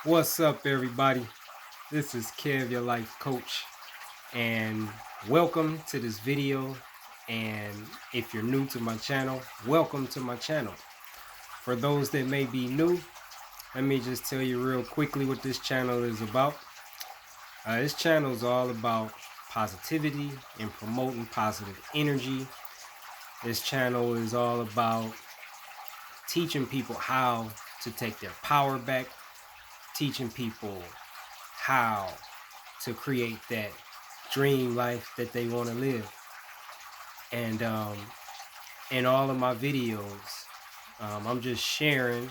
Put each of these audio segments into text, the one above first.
What's up, everybody? This is Kev, your life coach, and welcome to this video. And if you're new to my channel, welcome to my channel. For those that may be new, let me just tell you real quickly what this channel is about. This channel is all about positivity and promoting positive energy. This channel is all about teaching people how to take their power back, teaching people how to create that dream life that they want to live. And in all of my videos, I'm just sharing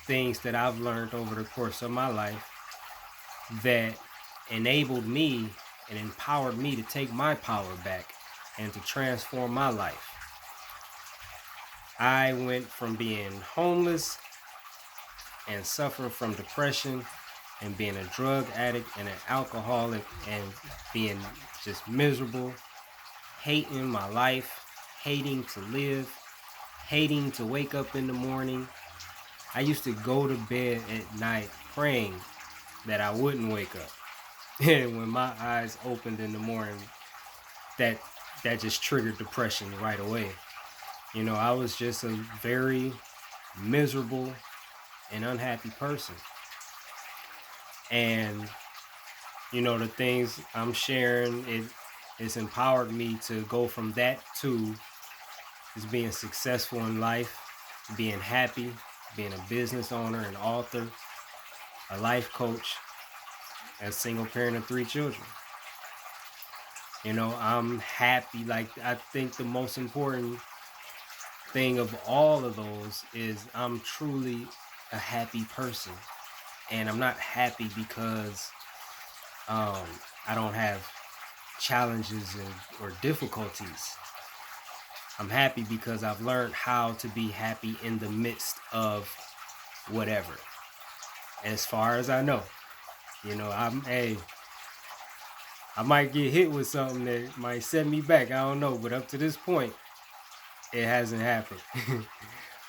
things that I've learned over the course of my life that enabled me and empowered me to take my power back and to transform my life. I went from being homeless and suffering from depression and being a drug addict and an alcoholic and being just miserable, hating my life, hating to live, hating to wake up in the morning. I used to go to bed at night praying that I wouldn't wake up. And when my eyes opened in the morning, that just triggered depression right away. You know, I was just a very miserable and unhappy person. And you know, the things I'm sharing, it's empowered me to go from that to just being successful in life, being happy, being a business owner, an author, a life coach, a single parent of 3 children. You know, I'm happy. Like, I think the most important thing of all of those is I'm truly a happy person. And I'm not happy because I don't have challenges or difficulties. I'm happy because I've learned how to be happy in the midst of whatever. As far as I know, you know, I might get hit with something that might set me back. I don't know, but up to this point, it hasn't happened.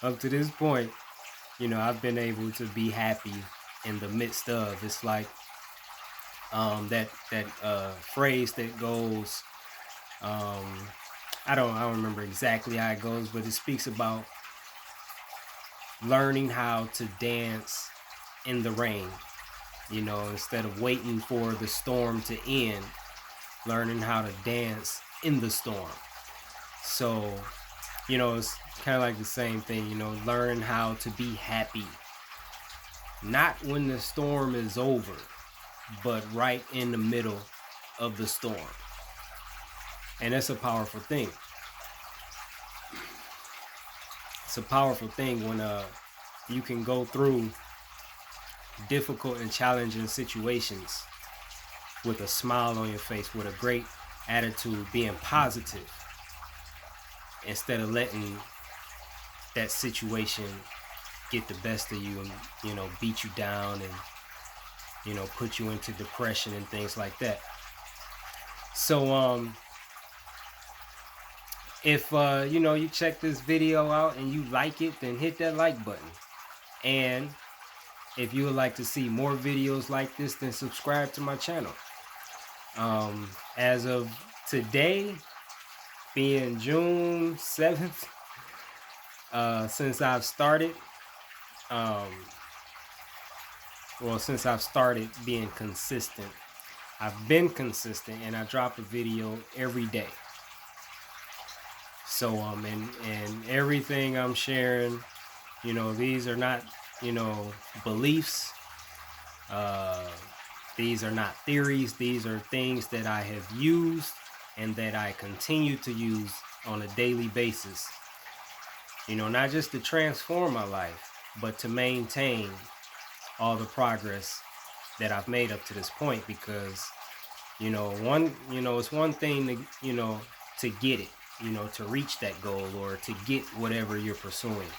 Up to this point, you know, I've been able to be happy in the midst of. It's like that phrase that goes, I don't remember exactly how it goes, but it speaks about learning how to dance in the rain. You know, instead of waiting for the storm to end, learning how to dance in the storm. So, you know, it's kind of like the same thing, you know, learning how to be happy. Not when the storm is over, but right in the middle of the storm. And that's a powerful thing. It's a powerful thing when you can go through difficult and challenging situations with a smile on your face, with a great attitude, being positive, instead of letting that situation get the best of you and, you know, beat you down and, you know, put you into depression and things like that. So if you know, you check this video out and you like it, then hit that like button. And if you would like to see more videos like this, then subscribe to my channel. As of today, being June 7th, since I've started, since I've started being consistent, I've been consistent and I drop a video every day. So and everything I'm sharing, you know, these are not, you know, beliefs. These are not theories. These are things that I have used and that I continue to use on a daily basis. You know, not just to transform my life, but to maintain all the progress that I've made up to this point. Because, you know, it's one thing to, you know, to get it, you know, to reach that goal or to get whatever you're pursuing.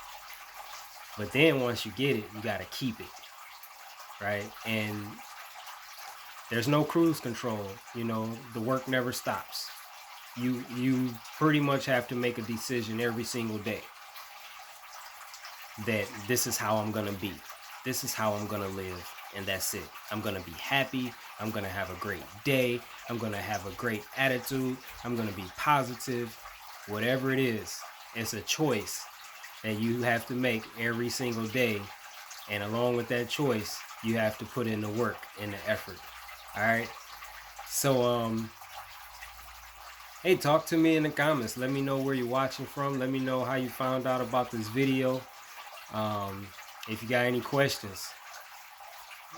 But then once you get it, you got to keep it, right? And there's no cruise control. You know, the work never stops. You pretty much have to make a decision every single day that this is how I'm going to be. This is how I'm going to live. and that's it. I'm going to be happy. I'm going to have a great day. I'm going to have a great attitude. I'm going to be positive. Whatever it is, it's a choice that you have to make every single day. And along with that choice, you have to put in the work and the effort. All right. So, hey, talk to me in the comments. Let me know where you're watching from. Let me know how you found out about this video. If you got any questions,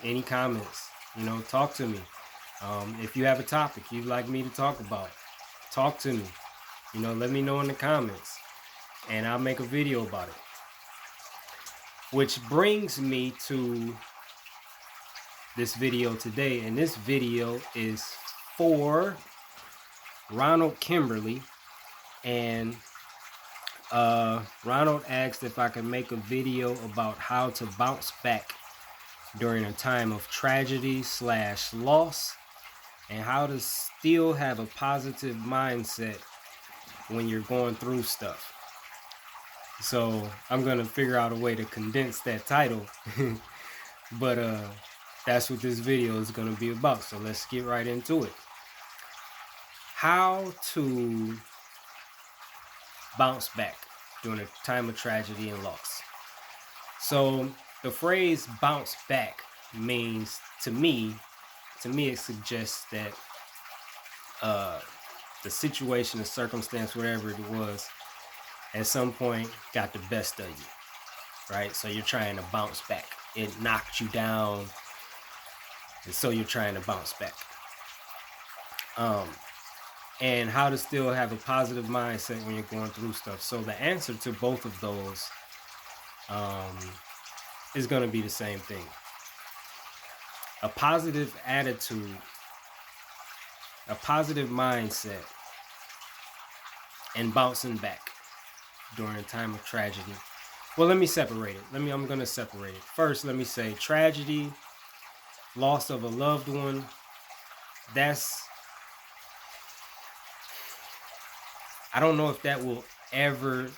any comments, talk to me. If you have a topic you'd like me to talk about, talk to me. Let me know in the comments, and I'll make a video about it. Which brings me to this video today, and this video is for Ronald Kimberly. And Ronald asked if I could make a video about how to bounce back during a time of tragedy / loss, and how to still have a positive mindset when you're going through stuff. So I'm gonna figure out a way to condense that title, but that's what this video is gonna be about. So let's get right into it. How to bounce back during a time of tragedy and loss. So the phrase bounce back means, to me it suggests that the situation, the circumstance, whatever it was, at some point got the best of you, right? So you're trying to bounce back. It knocked you down, and so you're trying to bounce back. And how to still have a positive mindset when you're going through stuff. So the answer to both of those is going to be the same thing. A positive attitude, a positive mindset, and bouncing back during a time of tragedy. Well, let me separate it. I'm going to separate it. First, let me say tragedy, loss of a loved one, I don't know if that will ever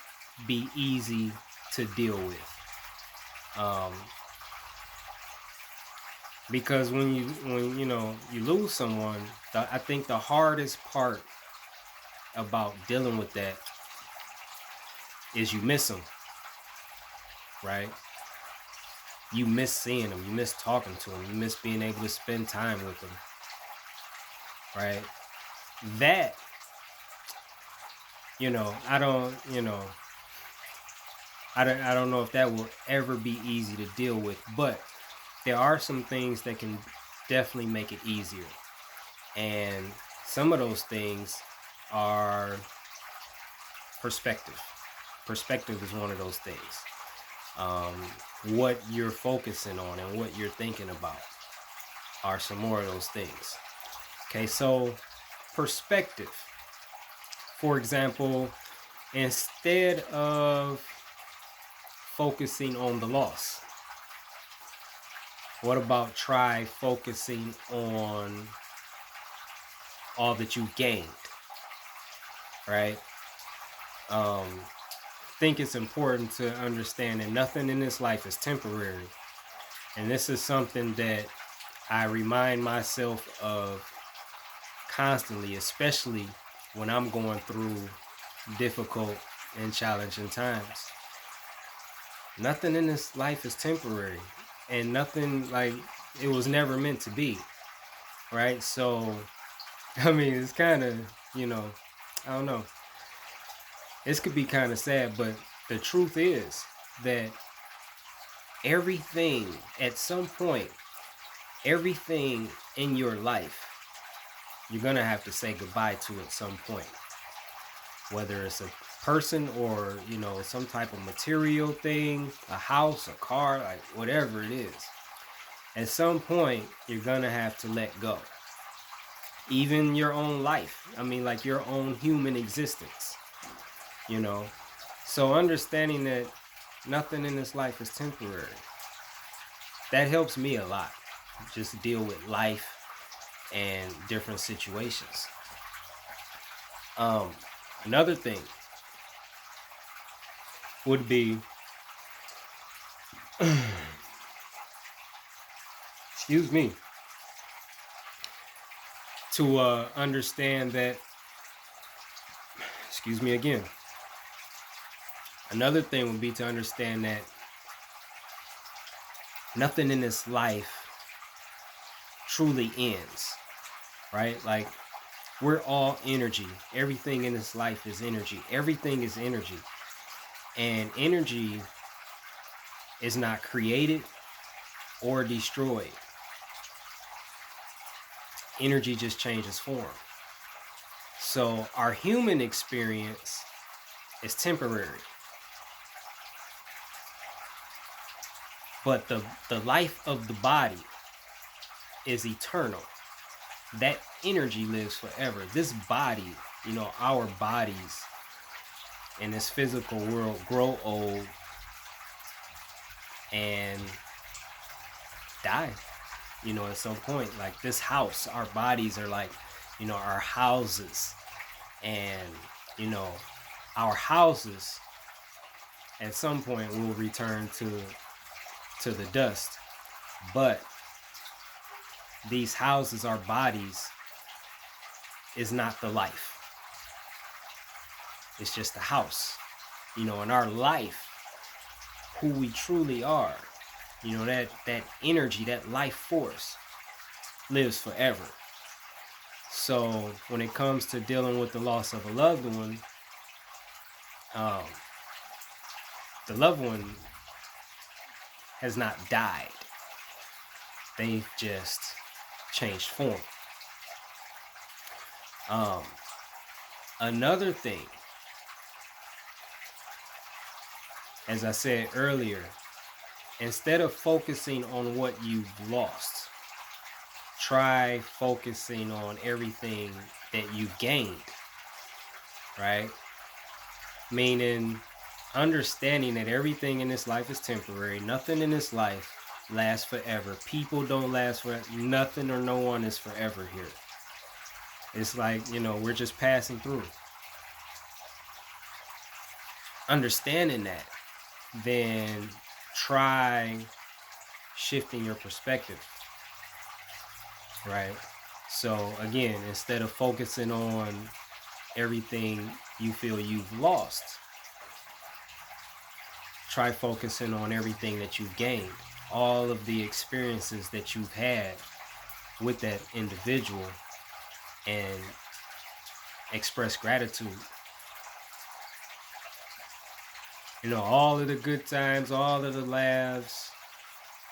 be easy to deal with. Because when you lose someone, I think the hardest part about dealing with that is you miss them, right? You miss seeing them, you miss talking to them, you miss being able to spend time with them, right? That, I don't know if that will ever be easy to deal with, but there are some things that can definitely make it easier. And some of those things are perspective. Perspective is one of those things. What you're focusing on and what you're thinking about are some more of those things. Okay, so perspective. For example, instead of focusing on the loss, what about try focusing on all that you've gained, right? I think it's important to understand that nothing in this life is temporary. And this is something that I remind myself of constantly, especially when I'm going through difficult and challenging times. Nothing in this life is temporary, and nothing, like, it was never meant to be, right? So, I mean, it's kind of, I don't know. This could be kind of sad, but the truth is that everything, at some point, everything in your life, you're going to have to say goodbye to at some point. Whether it's a person or, some type of material thing, a house, a car, like whatever it is. At some point, you're going to have to let go. Even your own life. I mean, like your own human existence. So understanding that nothing in this life is temporary, that helps me a lot. Just deal with life and different situations. Another thing would be excuse me, to understand that, excuse me again, another thing would be to understand that nothing in this life truly ends, right? Like, we're all energy. Everything in this life is energy. Everything is energy. And energy is not created or destroyed. Energy just changes form. So our human experience is temporary. But the life of the body is eternal. That energy lives forever. This body, our bodies in this physical world grow old and die, at some point. Like this house, our bodies are like, our houses. And, our houses at some point will return to the dust. But these houses, our bodies, is not the life. It's just a house. In our life, who we truly are, that energy, that life force lives forever. So when it comes to dealing with the loss of a loved one, the loved one has not died. They've just changed form. Another thing, as I said earlier, instead of focusing on what you've lost, try focusing on everything that you've gained, right? Meaning, understanding that everything in this life is temporary. Nothing in this life lasts forever. People don't last forever. Nothing or no one is forever here. It's like, we're just passing through. Understanding that, then try shifting your perspective, right? So again, instead of focusing on everything you feel you've lost, try focusing on everything that you've gained, all of the experiences that you've had with that individual, and express gratitude. All of the good times, all of the laughs,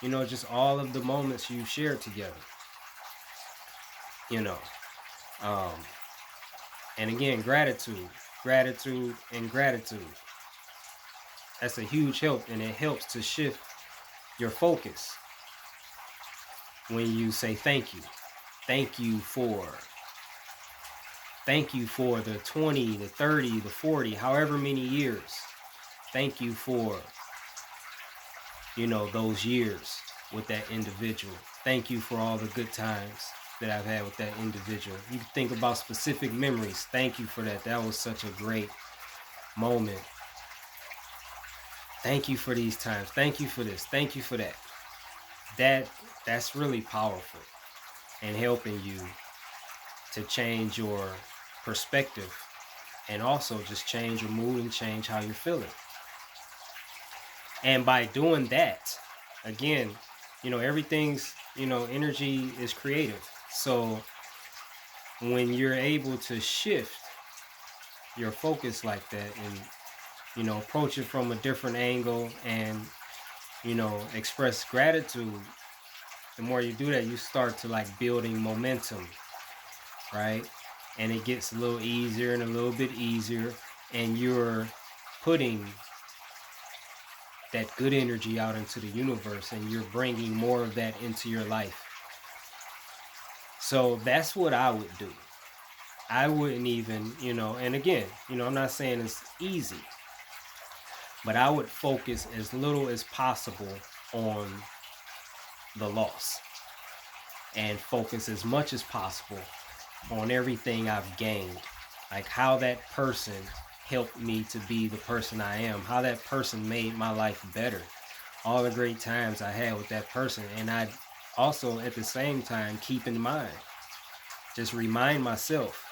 just all of the moments you've shared together. And again, gratitude, and gratitude. That's a huge help, and it helps to shift your focus when you say thank you. Thank you for the 20, the 30, the 40, however many years. Thank you for, those years with that individual. Thank you for all the good times that I've had with that individual. You can think about specific memories. Thank you for that. That was such a great moment. Thank you for these times. Thank you for this. Thank you for that. That's really powerful in helping you to change your perspective, and also just change your mood and change how you're feeling. And by doing that, again, everything's, energy is creative. So when you're able to shift your focus like that, and, approach it from a different angle, and, express gratitude, the more you do that, you start to like building momentum, right? And it gets a little easier and a little bit easier, and you're putting that good energy out into the universe, and you're bringing more of that into your life. So that's what I would do. I wouldn't even, and again, I'm not saying it's easy, but I would focus as little as possible on the loss, and focus as much as possible on everything I've gained, like how that person helped me to be the person I am, how that person made my life better, all the great times I had with that person. And I'd also at the same time keep in mind, just remind myself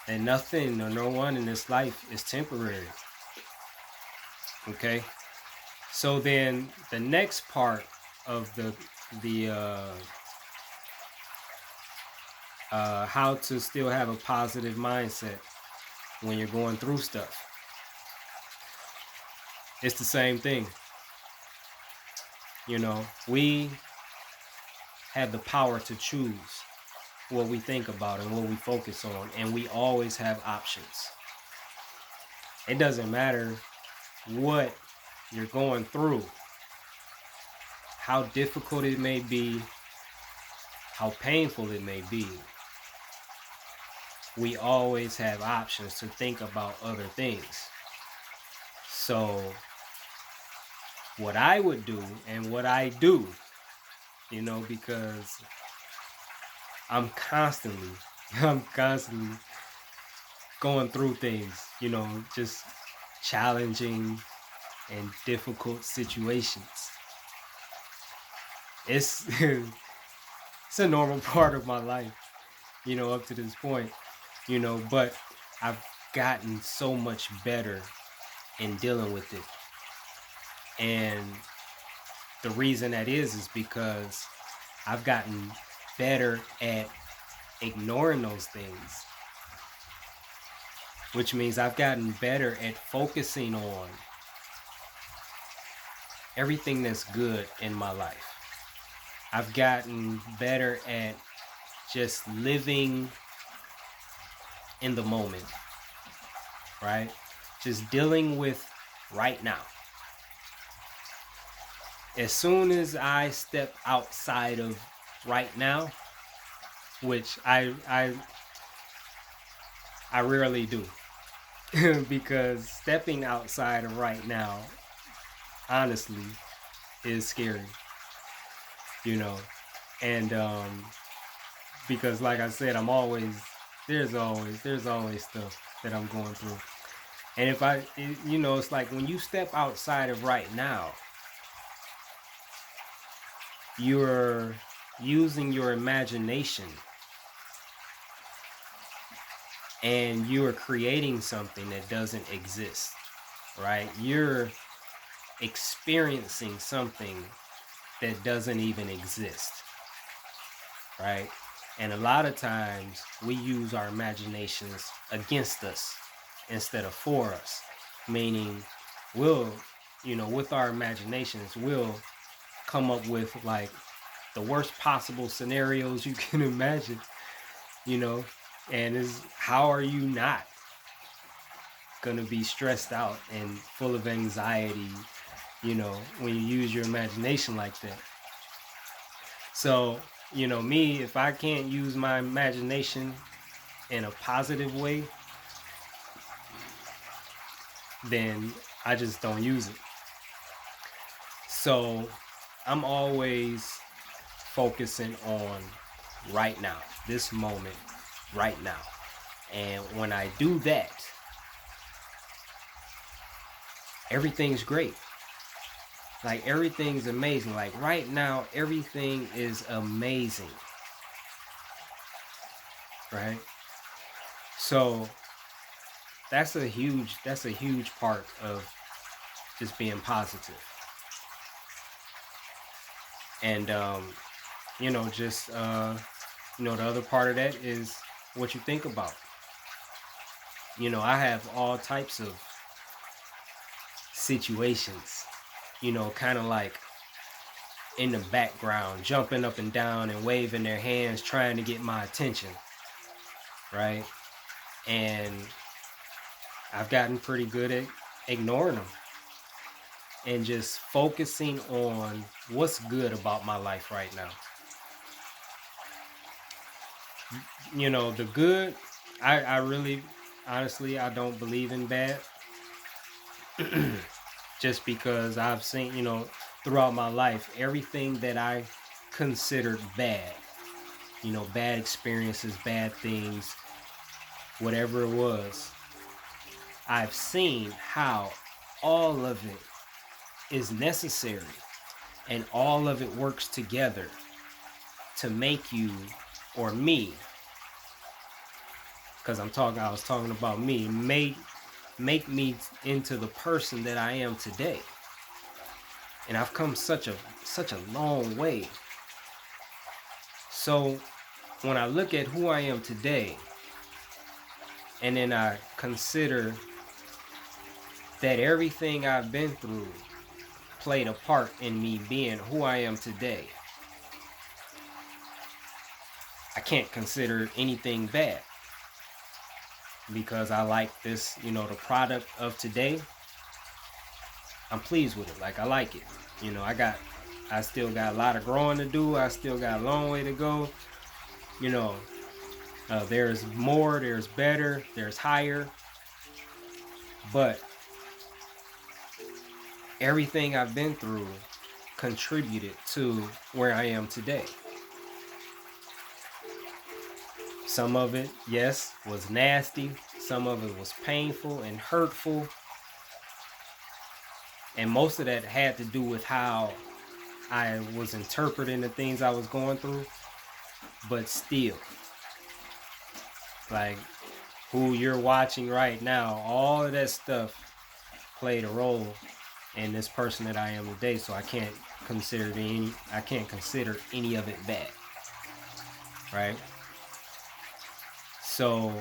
that nothing or no one in this life is temporary. Okay? So then the next part of the how to still have a positive mindset when you're going through stuff. It's the same thing. We have the power to choose what we think about and what we focus on, and we always have options. It doesn't matter what you're going through, how difficult it may be, how painful it may be. We always have options to think about other things. So what I would do and what I do, because I'm constantly going through things, just challenging and difficult situations. It's it's a normal part of my life, up to this point, but I've gotten so much better in dealing with it. And the reason that is because I've gotten better at ignoring those things, which means I've gotten better at focusing on everything that's good in my life. I've gotten better at just living in the moment, right? Just dealing with right now. As soon as I step outside of right now, which I rarely do, because stepping outside of right now, honestly, is scary, and because like I said, there's always stuff that I'm going through. And it's like when you step outside of right now, you're using your imagination and you're creating something that doesn't exist, right? You're experiencing something that doesn't even exist, right? And a lot of times we use our imaginations against us instead of for us, meaning we'll, with our imaginations, we'll come up with like the worst possible scenarios you can imagine, and how are you not gonna be stressed out and full of anxiety, when you use your imagination like that? So, me, if I can't use my imagination in a positive way, then I just don't use it. So I'm always focusing on right now, this moment, right now. And when I do that, everything's great. Like, everything's amazing. Like, right now, everything is amazing. Right? So that's a huge part of just being positive. And the other part of that is what you think about. I have all types of situations, kind of like in the background, jumping up and down and waving their hands, trying to get my attention, right? And I've gotten pretty good at ignoring them and just focusing on what's good about my life right now. The good, I really, honestly, I don't believe in bad. Just because I've seen, throughout my life, everything that I considered bad, bad experiences, bad things, whatever it was, I've seen how all of it is necessary And all of it works together to make you, or me, because I was talking about me, make me into the person that I am today. And I've come such a long way. So when I look at who I am today, and then I consider that everything I've been through played a part in me being who I am today, I can't consider anything bad, because I like this, the product of today. I'm pleased with it. Like, I like it. I still got a lot of growing to do. I still got a long way to go. There's more, there's better, there's higher. But everything I've been through contributed to where I am today. Some of it, yes, was nasty. Some of it was painful and hurtful. And most of that had to do with how I was interpreting the things I was going through. But still, like, who you're watching right now, all of that stuff played a role in this person that I am today. So I can't consider any of it bad, right? So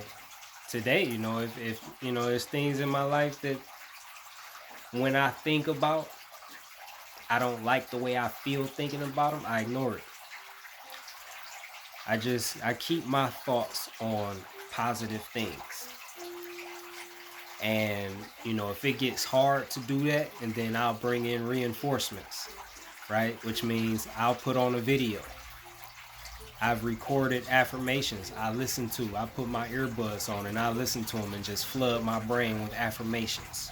today, if there's things in my life that when I think about, I don't like the way I feel thinking about them, I ignore it. I keep my thoughts on positive things. And, if it gets hard to do that, and then I'll bring in reinforcements, right? Which means I'll put on a video. I've recorded affirmations I put my earbuds on and I listen to them and just flood my brain with affirmations.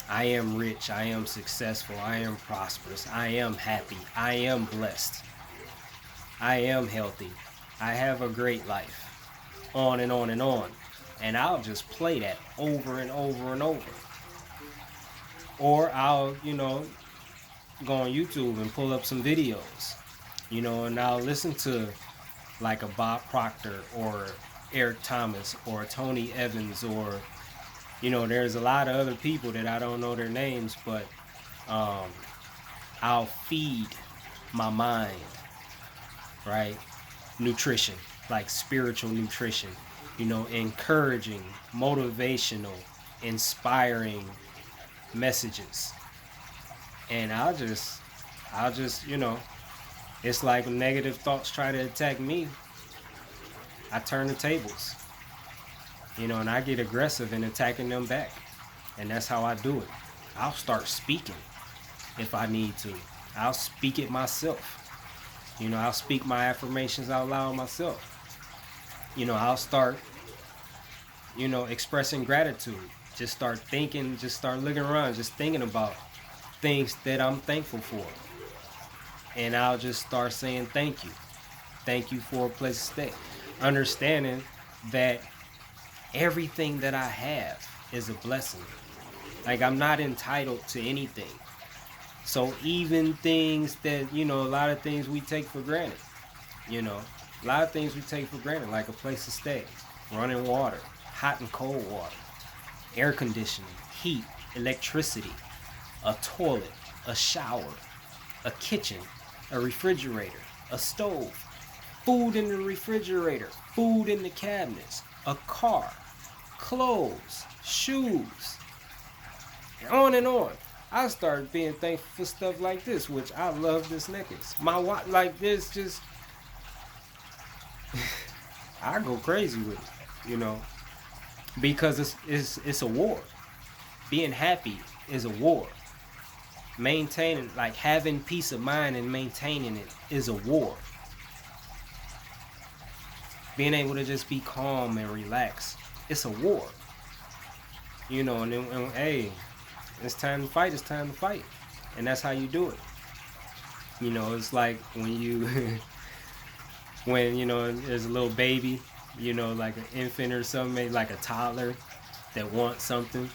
I am rich, I am successful, I am prosperous, I am happy, I am blessed, I am healthy, I have a great life, on and on and on. And I'll just play that over and over and over. Or I'll, go on YouTube and pull up some videos, and I'll listen to like a Bob Proctor or Eric Thomas or Tony Evans, or, there's a lot of other people that I don't know their names, but I'll feed my mind, right? Nutrition, like spiritual nutrition, encouraging, motivational, inspiring messages. And I'll just, it's like when negative thoughts try to attack me, I turn the tables, and I get aggressive in attacking them back. And that's how I do it. I'll start speaking if I need to. I'll speak it myself. I'll speak my affirmations out loud myself. I'll start, expressing gratitude. Just start thinking, just start looking around, just thinking about things that I'm thankful for. And I'll just start saying thank you. Thank you for a place to stay. Understanding that everything that I have is a blessing. Like, I'm not entitled to anything. So even things that, a lot of things we take for granted, a lot of things we take for granted, like a place to stay, running water, hot and cold water, air conditioning, heat, electricity, a toilet, a shower, a kitchen, a refrigerator, a stove, food in the refrigerator, food in the cabinets, a car, clothes, shoes, on and on. I started being thankful for stuff like this, which I love this necklace. My watch, like this, just I go crazy with it, because it's a war. Being happy is a war. Maintaining, like having peace of mind and maintaining it, is a war. Being able to just be calm and relax, it's a war. And hey, it's time to fight, it's time to fight. And that's how you do it. It's like when you when there's a little baby, like an infant or something, like a toddler that wants something,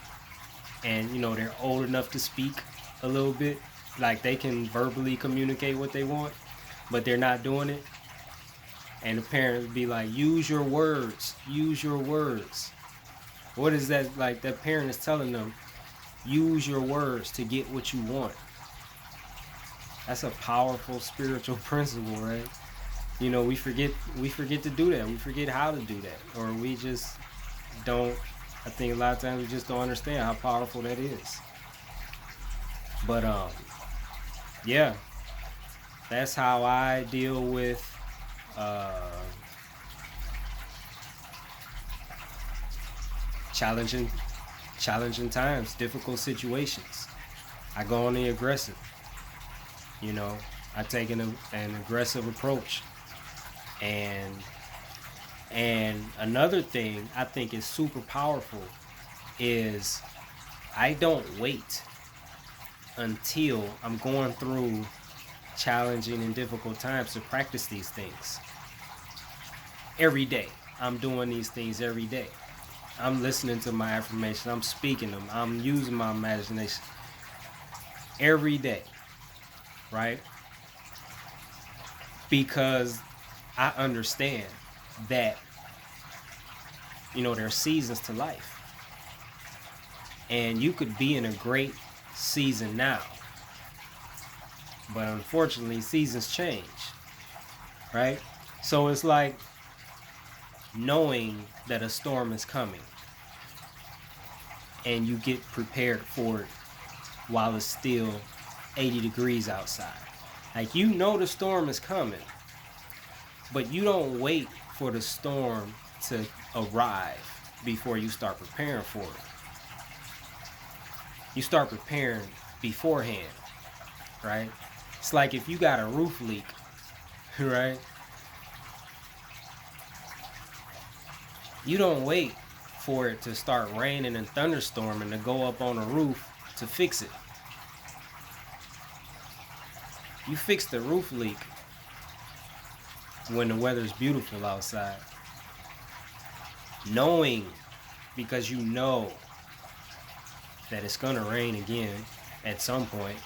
and they're old enough to speak, a little bit. Like they can verbally communicate what they want, but they're not doing it. And the parents be like, use your words, use your words. What is that? Like that parent is telling them, use your words to get what you want. That's a powerful spiritual principle, right? You know, we forget to do that. We forget how to do that. Or we just don't, I think a lot of times we just don't understand how powerful that is. But yeah, that's how I deal with challenging times, difficult situations. I go on the aggressive. You know, I take an aggressive approach. And another thing I think is super powerful is I don't wait until I'm going through challenging and difficult times to practice these things. Every day, I'm doing these things every day. I'm listening to my affirmations. I'm speaking them. I'm using my imagination every day, right? Because I understand that, you know, there are seasons to life. And you could be in a great season now. But unfortunately, seasons change, right? So it's like knowing that a storm is coming and you get prepared for it while it's still 80 degrees outside. Like, you know the storm is coming, but you don't wait for the storm to arrive before you start preparing for it. You start preparing beforehand, right? It's like if you got a roof leak, right? You don't wait for it to start raining and thunderstorming to go up on the roof to fix it. You fix the roof leak when the weather's beautiful outside. Knowing, because you know that it's gonna rain again at some point.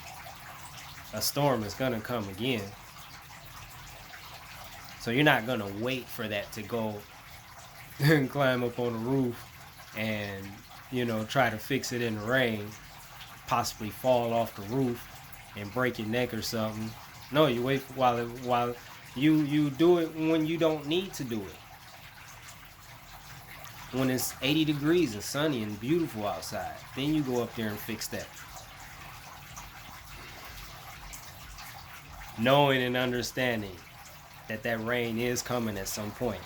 A storm is gonna come again. So you're not gonna wait for that to go and climb up on the roof and, you know, try to fix it in the rain, possibly fall off the roof and break your neck or something. No, you wait while you do it when you don't need to do it. When it's 80 degrees and sunny and beautiful outside, then you go up there and fix that. Knowing and understanding that that rain is coming at some point.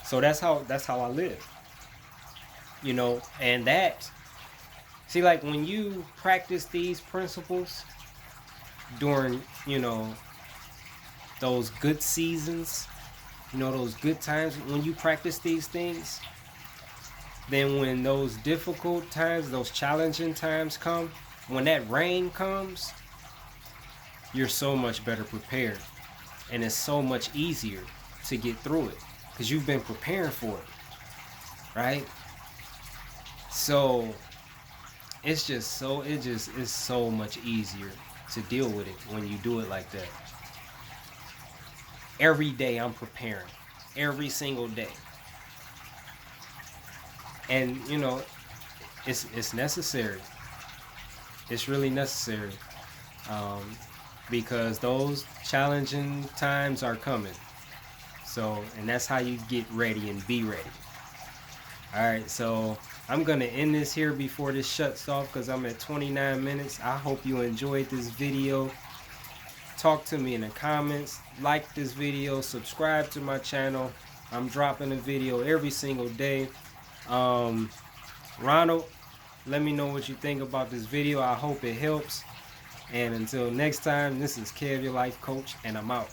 So that's how I live. You know, and that, see, like when you practice these principles during, you know, those good seasons, you know, those good times, when you practice these things, then when those difficult times, those challenging times come, when that rain comes, you're so much better prepared. And it's so much easier to get through it because you've been preparing for it, right? So it's so much easier to deal with it when you do it like that. Every day I'm preparing, every single day. And, you know, it's necessary. It's really necessary. Because those challenging times are coming. So, and that's how you get ready and be ready. Alright, so I'm going to end this here before this shuts off because I'm at 29 minutes. I hope you enjoyed this video. Talk to me in the comments. Like this video. Subscribe to my channel. I'm dropping a video every single day. Ronald, let me know what you think about this video. I hope it helps. And until next time, this is Kev, your life coach, and I'm out.